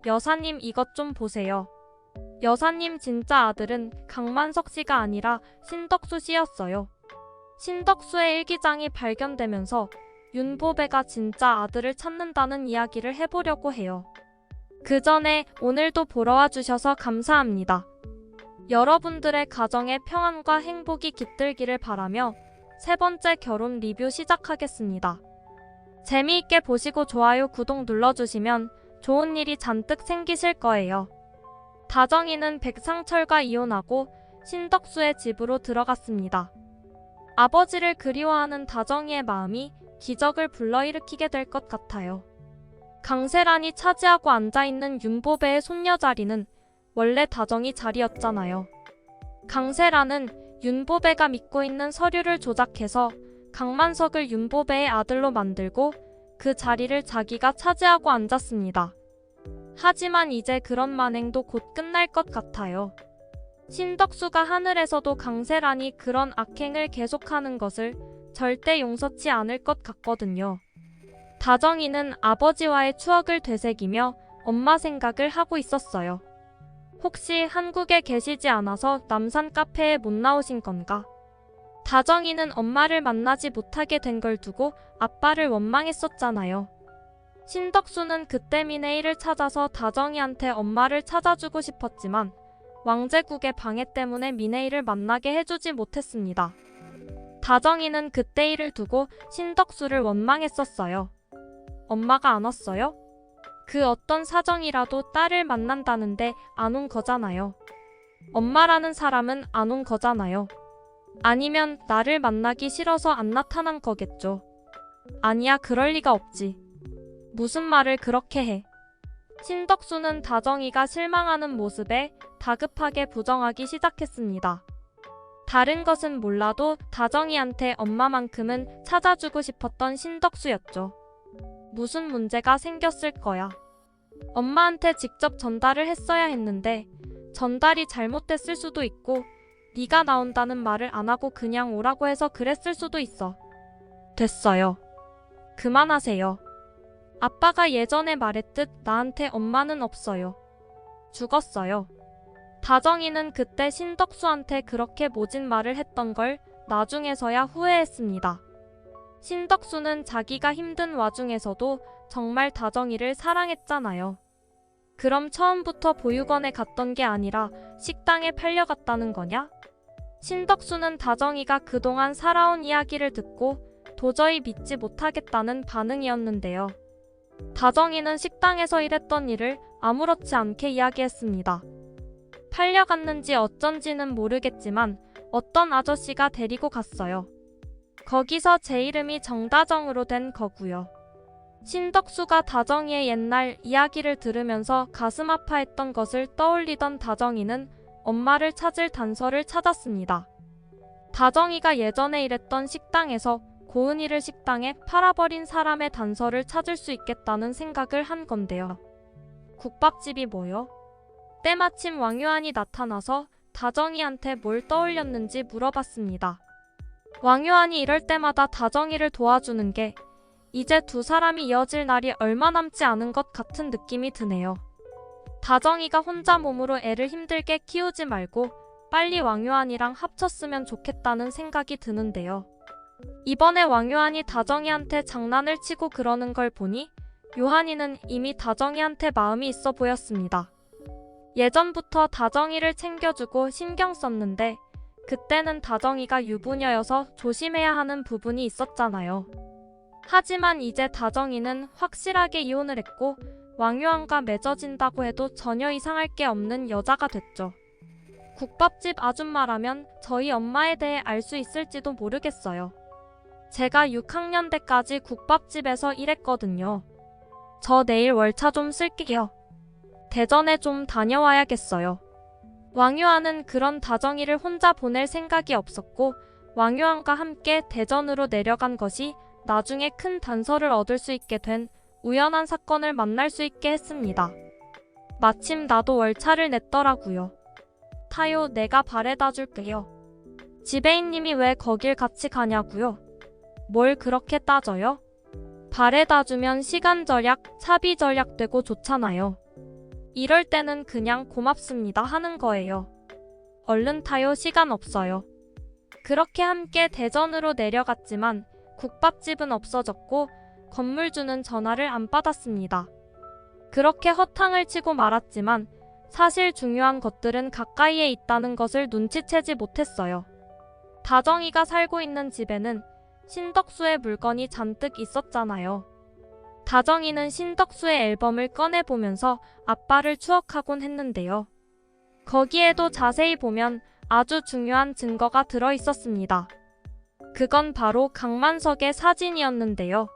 여사님 이것 좀 보세요. 여사님 진짜 아들은 강만석 씨가 아니라 신덕수 씨였어요. 신덕수의 일기장이 발견되면서 윤보배가 진짜 아들을 찾는다는 이야기를 해보려고 해요. 그 전에 오늘도 보러 와주셔서 감사합니다. 여러분들의 가정에 평안과 행복이 깃들기를 바라며 세 번째 결혼 리뷰 시작하겠습니다. 재미있게 보시고 좋아요, 구독 눌러주시면 좋은 일이 잔뜩 생기실 거예요. 다정이는 백상철과 이혼하고 신덕수의 집으로 들어갔습니다. 아버지를 그리워하는 다정이의 마음이 기적을 불러일으키게 될 것 같아요. 강세란이 차지하고 앉아있는 윤보배의 손녀 자리는 원래 다정이 자리였잖아요. 강세란은 윤보배가 믿고 있는 서류를 조작해서 강만석을 윤보배의 아들로 만들고 그 자리를 자기가 차지하고 앉았습니다. 하지만 이제 그런 만행도 곧 끝날 것 같아요. 신덕수가 하늘에서도 강세란이 그런 악행을 계속하는 것을 절대 용서치 않을 것 같거든요. 다정이는 아버지와의 추억을 되새기며 엄마 생각을 하고 있었어요. 혹시 한국에 계시지 않아서 남산 카페에 못 나오신 건가? 다정이는 엄마를 만나지 못하게 된 걸 두고 아빠를 원망했었잖아요. 신덕수는 그때 미네이를 찾아서 다정이한테 엄마를 찾아주고 싶었지만 왕제국의 방해 때문에 미네이를 만나게 해주지 못했습니다. 다정이는 그때 일을 두고 신덕수를 원망했었어요. 엄마가 안 왔어요? 그 어떤 사정이라도 딸을 만난다는데 안 온 거잖아요. 엄마라는 사람은 안 온 거잖아요. 아니면 나를 만나기 싫어서 안 나타난 거겠죠. 아니야, 그럴 리가 없지. 무슨 말을 그렇게 해. 신덕수는 다정이가 실망하는 모습에 다급하게 부정하기 시작했습니다. 다른 것은 몰라도 다정이한테 엄마만큼은 찾아주고 싶었던 신덕수였죠. 무슨 문제가 생겼을 거야. 엄마한테 직접 전달을 했어야 했는데 전달이 잘못됐을 수도 있고 네가 나온다는 말을 안 하고 그냥 오라고 해서 그랬을 수도 있어. 됐어요. 그만하세요. 아빠가 예전에 말했듯 나한테 엄마는 없어요. 죽었어요. 다정이는 그때 신덕수한테 그렇게 모진 말을 했던 걸 나중에서야 후회했습니다. 신덕수는 자기가 힘든 와중에서도 정말 다정이를 사랑했잖아요. 그럼 처음부터 보육원에 갔던 게 아니라 식당에 팔려갔다는 거냐? 신덕수는 다정이가 그동안 살아온 이야기를 듣고 도저히 믿지 못하겠다는 반응이었는데요. 다정이는 식당에서 일했던 일을 아무렇지 않게 이야기했습니다. 팔려갔는지 어쩐지는 모르겠지만 어떤 아저씨가 데리고 갔어요. 거기서 제 이름이 정다정으로 된 거고요. 신덕수가 다정이의 옛날 이야기를 들으면서 가슴 아파했던 것을 떠올리던 다정이는 엄마를 찾을 단서를 찾았습니다. 다정이가 예전에 일했던 식당에서 고은이를 식당에 팔아버린 사람의 단서를 찾을 수 있겠다는 생각을 한 건데요. 국밥집이 뭐요? 때마침 왕요한이 나타나서 다정이한테 뭘 떠올렸는지 물어봤습니다. 왕요한이 이럴 때마다 다정이를 도와주는 게 이제 두 사람이 이어질 날이 얼마 남지 않은 것 같은 느낌이 드네요. 다정이가 혼자 몸으로 애를 힘들게 키우지 말고 빨리 왕요한이랑 합쳤으면 좋겠다는 생각이 드는데요. 이번에 왕요한이 다정이한테 장난을 치고 그러는 걸 보니 요한이는 이미 다정이한테 마음이 있어 보였습니다. 예전부터 다정이를 챙겨주고 신경 썼는데 그때는 다정이가 유부녀여서 조심해야 하는 부분이 있었잖아요. 하지만 이제 다정이는 확실하게 이혼을 했고 왕요한과 맺어진다고 해도 전혀 이상할 게 없는 여자가 됐죠. 국밥집 아줌마라면 저희 엄마에 대해 알 수 있을지도 모르겠어요. 제가 6학년 때까지 국밥집에서 일했거든요. 저 내일 월차 좀 쓸게요. 대전에 좀 다녀와야겠어요. 왕요한은 그런 다정이를 혼자 보낼 생각이 없었고 왕요한과 함께 대전으로 내려간 것이 나중에 큰 단서를 얻을 수 있게 된 우연한 사건을 만날 수 있게 했습니다. 마침 나도 월차를 냈더라고요. 타요, 내가 바래다 줄게요. 지배인님이 왜 거길 같이 가냐고요? 뭘 그렇게 따져요? 바래다 주면 시간 절약, 차비 절약되고 좋잖아요. 이럴 때는 그냥 고맙습니다 하는 거예요. 얼른 타요, 시간 없어요. 그렇게 함께 대전으로 내려갔지만 국밥집은 없어졌고 건물주는 전화를 안 받았습니다. 그렇게 허탕을 치고 말았지만 사실 중요한 것들은 가까이에 있다는 것을 눈치채지 못했어요. 다정이가 살고 있는 집에는 신덕수의 물건이 잔뜩 있었잖아요. 다정이는 신덕수의 앨범을 꺼내보면서 아빠를 추억하곤 했는데요. 거기에도 자세히 보면 아주 중요한 증거가 들어 있었습니다. 그건 바로 강만석의 사진이었는데요.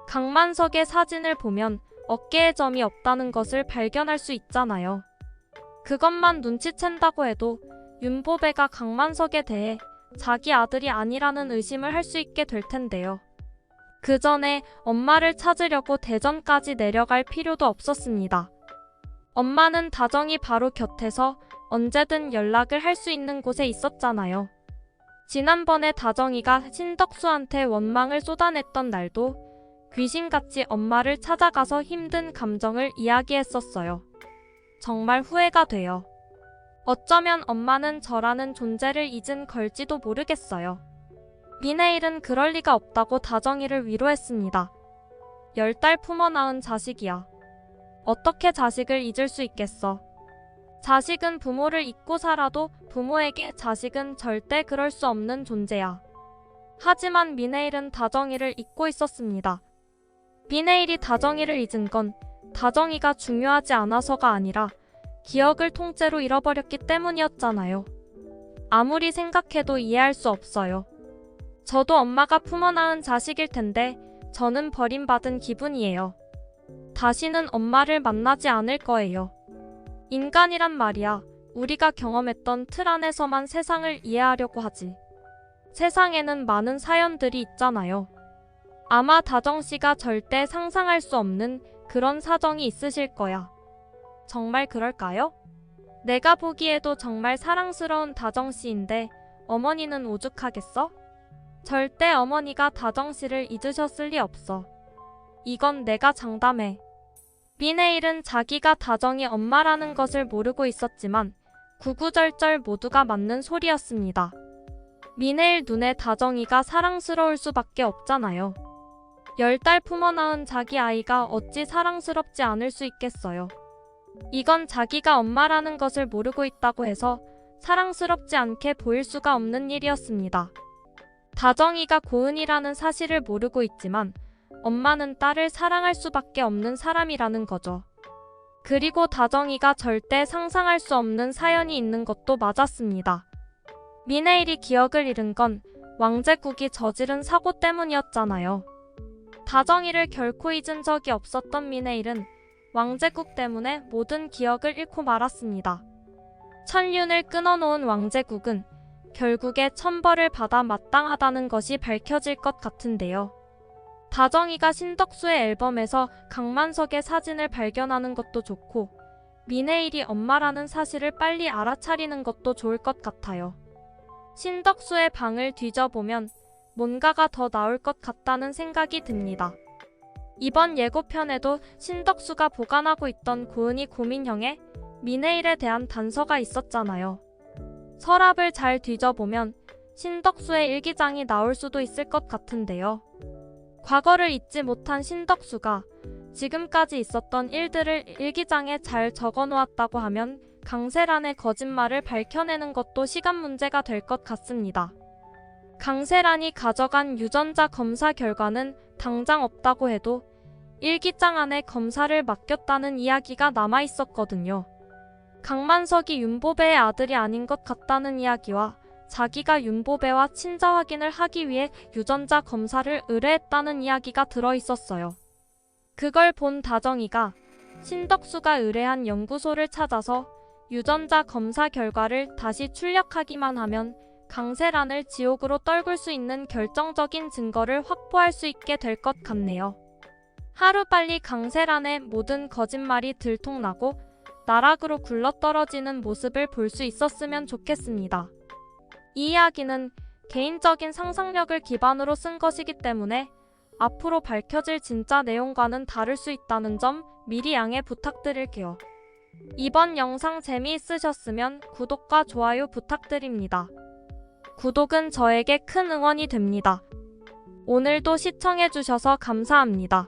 강만석의 사진을 보면 어깨에 점이 없다는 것을 발견할 수 있잖아요. 그것만 눈치챈다고 해도 윤보배가 강만석에 대해 자기 아들이 아니라는 의심을 할 수 있게 될 텐데요. 그 전에 엄마를 찾으려고 대전까지 내려갈 필요도 없었습니다. 엄마는 다정이 바로 곁에서 언제든 연락을 할 수 있는 곳에 있었잖아요. 지난번에 다정이가 신덕수한테 원망을 쏟아냈던 날도 귀신같이 엄마를 찾아가서 힘든 감정을 이야기했었어요. 정말 후회가 돼요. 어쩌면 엄마는 저라는 존재를 잊은 걸지도 모르겠어요. 미네일은 그럴 리가 없다고 다정이를 위로했습니다. 10달 품어 낳은 자식이야. 어떻게 자식을 잊을 수 있겠어. 자식은 부모를 잊고 살아도 부모에게 자식은 절대 그럴 수 없는 존재야. 하지만 미네일은 다정이를 잊고 있었습니다. 미네일이 다정이를 잊은 건 다정이가 중요하지 않아서가 아니라 기억을 통째로 잃어버렸기 때문이었잖아요. 아무리 생각해도 이해할 수 없어요. 저도 엄마가 품어 낳은 자식일 텐데 저는 버림받은 기분이에요. 다시는 엄마를 만나지 않을 거예요. 인간이란 말이야, 우리가 경험했던 틀 안에서만 세상을 이해하려고 하지. 세상에는 많은 사연들이 있잖아요. 아마 다정씨가 절대 상상할 수 없는 그런 사정이 있으실 거야. 정말 그럴까요? 내가 보기에도 정말 사랑스러운 다정씨인데 어머니는 오죽하겠어? 절대 어머니가 다정씨를 잊으셨을 리 없어. 이건 내가 장담해. 미네일은 자기가 다정이 엄마라는 것을 모르고 있었지만 구구절절 모두가 맞는 소리였습니다. 미네일 눈에 다정이가 사랑스러울 수밖에 없잖아요. 10달 품어 낳은 자기 아이가 어찌 사랑스럽지 않을 수 있겠어요. 이건 자기가 엄마라는 것을 모르고 있다고 해서 사랑스럽지 않게 보일 수가 없는 일이었습니다. 다정이가 고은이라는 사실을 모르고 있지만 엄마는 딸을 사랑할 수밖에 없는 사람이라는 거죠. 그리고 다정이가 절대 상상할 수 없는 사연이 있는 것도 맞았습니다. 미네일이 기억을 잃은 건 왕제국이 저지른 사고 때문이었잖아요. 다정이를 결코 잊은 적이 없었던 미네일은 왕제국 때문에 모든 기억을 잃고 말았습니다. 천륜을 끊어놓은 왕제국은 결국에 천벌을 받아 마땅하다는 것이 밝혀질 것 같은데요. 다정이가 신덕수의 앨범에서 강만석의 사진을 발견하는 것도 좋고 미네일이 엄마라는 사실을 빨리 알아차리는 것도 좋을 것 같아요. 신덕수의 방을 뒤져보면 뭔가가 더 나올 것 같다는 생각이 듭니다. 이번 예고편에도 신덕수가 보관하고 있던 고은이 고민형에 미네일에 대한 단서가 있었잖아요. 서랍을 잘 뒤져보면 신덕수의 일기장이 나올 수도 있을 것 같은데요. 과거를 잊지 못한 신덕수가 지금까지 있었던 일들을 일기장에 잘 적어놓았다고 하면 강세란의 거짓말을 밝혀내는 것도 시간 문제가 될 것 같습니다. 강세란이 가져간 유전자 검사 결과는 당장 없다고 해도 일기장 안에 검사를 맡겼다는 이야기가 남아있었거든요. 강만석이 윤보배의 아들이 아닌 것 같다는 이야기와 자기가 윤보배와 친자 확인을 하기 위해 유전자 검사를 의뢰했다는 이야기가 들어있었어요. 그걸 본 다정이가 신덕수가 의뢰한 연구소를 찾아서 유전자 검사 결과를 다시 출력하기만 하면 강세란을 지옥으로 떨굴 수 있는 결정적인 증거를 확보할 수 있게 될 것 같네요. 하루빨리 강세란의 모든 거짓말이 들통나고 나락으로 굴러떨어지는 모습을 볼 수 있었으면 좋겠습니다. 이 이야기는 개인적인 상상력을 기반으로 쓴 것이기 때문에 앞으로 밝혀질 진짜 내용과는 다를 수 있다는 점 미리 양해 부탁드릴게요. 이번 영상 재미있으셨으면 구독과 좋아요 부탁드립니다. 구독은 저에게 큰 응원이 됩니다. 오늘도 시청해주셔서 감사합니다.